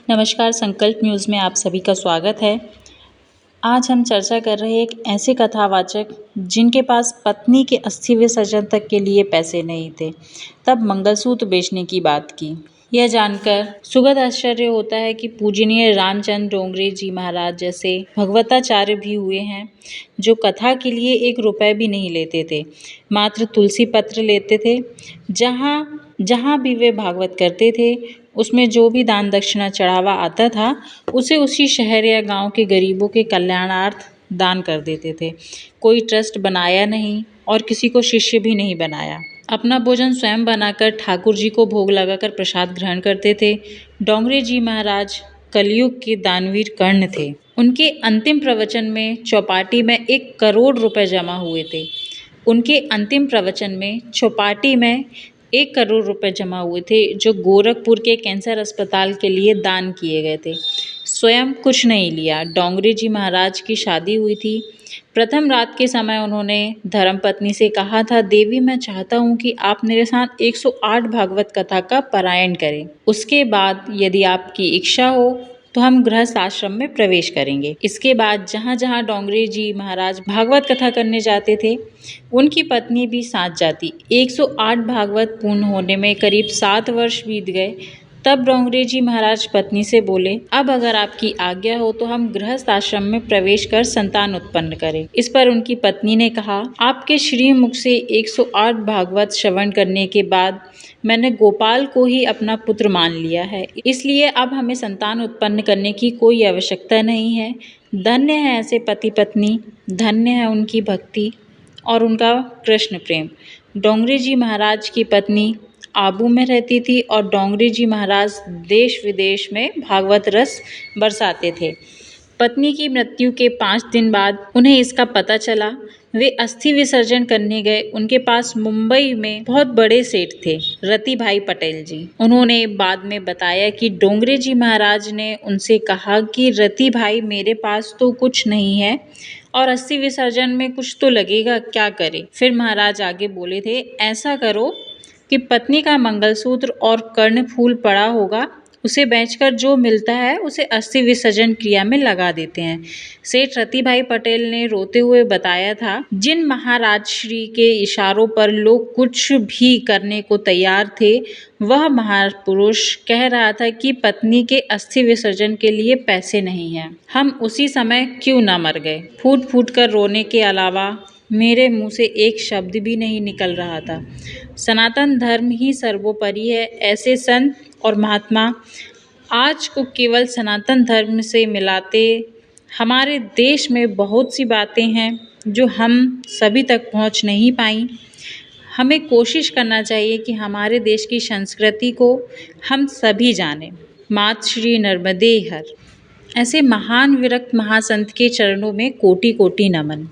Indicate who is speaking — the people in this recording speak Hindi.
Speaker 1: नमस्कार, संकल्प न्यूज़ में आप सभी का स्वागत है। आज हम चर्चा कर रहे हैं एक ऐसे कथावाचक जिनके पास पत्नी के अस्थि विसर्जन तक के लिए पैसे नहीं थे, तब मंगलसूत्र बेचने की बात की। यह जानकर सुखद आश्चर्य होता है कि पूजनीय रामचंद्र डोंगरे जी महाराज जैसे भगवताचार्य भी हुए हैं, जो कथा के लिए 1 रुपए भी नहीं लेते थे, मात्र तुलसी पत्र लेते थे। जहाँ भी वे भागवत करते थे, उसमें जो भी दान दक्षिणा चढ़ावा आता था, उसे उसी शहर या गांव के गरीबों के कल्याणार्थ दान कर देते थे। कोई ट्रस्ट बनाया नहीं और किसी को शिष्य भी नहीं बनाया। अपना भोजन स्वयं बनाकर ठाकुर जी को भोग लगाकर प्रसाद ग्रहण करते थे। डोंगरे जी महाराज कलयुग के दानवीर कर्ण थे। उनके अंतिम प्रवचन में चौपाटी में 1 करोड़ रुपए जमा हुए थे। उनके अंतिम प्रवचन में चौपाटी में 1 करोड़ रुपए जमा हुए थे, जो गोरखपुर के कैंसर अस्पताल के लिए दान किए गए थे। स्वयं कुछ नहीं लिया। डोंगरे जी महाराज की शादी हुई थी। प्रथम रात के समय उन्होंने धर्मपत्नी से कहा था, देवी मैं चाहता हूँ कि आप मेरे साथ 108 भागवत कथा का पारायण करें। उसके बाद यदि आपकी इच्छा हो तो हम गृहस्थ आश्रम में प्रवेश करेंगे। इसके बाद जहाँ जहाँ डोंगरे जी महाराज भागवत कथा करने जाते थे, उनकी पत्नी भी साथ जाती। 108 भागवत पूर्ण होने में करीब 7 वर्ष बीत गए। तब डोंगरे जी महाराज पत्नी से बोले, अब अगर आपकी आज्ञा हो तो हम गृहस्थ आश्रम में प्रवेश कर संतान उत्पन्न करें। इस पर उनकी पत्नी ने कहा, आपके श्री मुख से 108 भागवत श्रवण करने के बाद मैंने गोपाल को ही अपना पुत्र मान लिया है, इसलिए अब हमें संतान उत्पन्न करने की कोई आवश्यकता नहीं है। धन्य है ऐसे पति पत्नी, धन्य है उनकी भक्ति और उनका कृष्ण प्रेम। डोंगरे जी महाराज की पत्नी आबू में रहती थी और डोंगरे जी महाराज देश विदेश में भागवत रस बरसाते थे। पत्नी की मृत्यु के 5 दिन बाद उन्हें इसका पता चला। वे अस्थि विसर्जन करने गए। उनके पास मुंबई में बहुत बड़े सेठ थे, रति भाई पटेल जी। उन्होंने बाद में बताया कि डोंगरे जी महाराज ने उनसे कहा कि रति भाई मेरे पास तो कुछ नहीं है और अस्थि विसर्जन में कुछ तो लगेगा, क्या करें। फिर महाराज आगे बोले थे, ऐसा करो कि पत्नी का मंगलसूत्र और कर्णफूल पड़ा होगा, उसे बेचकर जो मिलता है उसे अस्थि विसर्जन क्रिया में लगा देते हैं। सेठ रति भाई पटेल ने रोते हुए बताया था, जिन महाराज श्री के इशारों पर लोग कुछ भी करने को तैयार थे, वह महापुरुष कह रहा था कि पत्नी के अस्थि विसर्जन के लिए पैसे नहीं हैं। हम उसी समय क्यों न मर गए। फूट फूट कर रोने के अलावा मेरे मुंह से एक शब्द भी नहीं निकल रहा था। सनातन धर्म ही सर्वोपरि है। ऐसे संत और महात्मा आज को केवल सनातन धर्म से मिलाते। हमारे देश में बहुत सी बातें हैं जो हम सभी तक पहुंच नहीं पाई। हमें कोशिश करना चाहिए कि हमारे देश की संस्कृति को हम सभी जानें। मात श्री नर्मदे हर। ऐसे महान विरक्त महासंत के चरणों में कोटि कोटि नमन।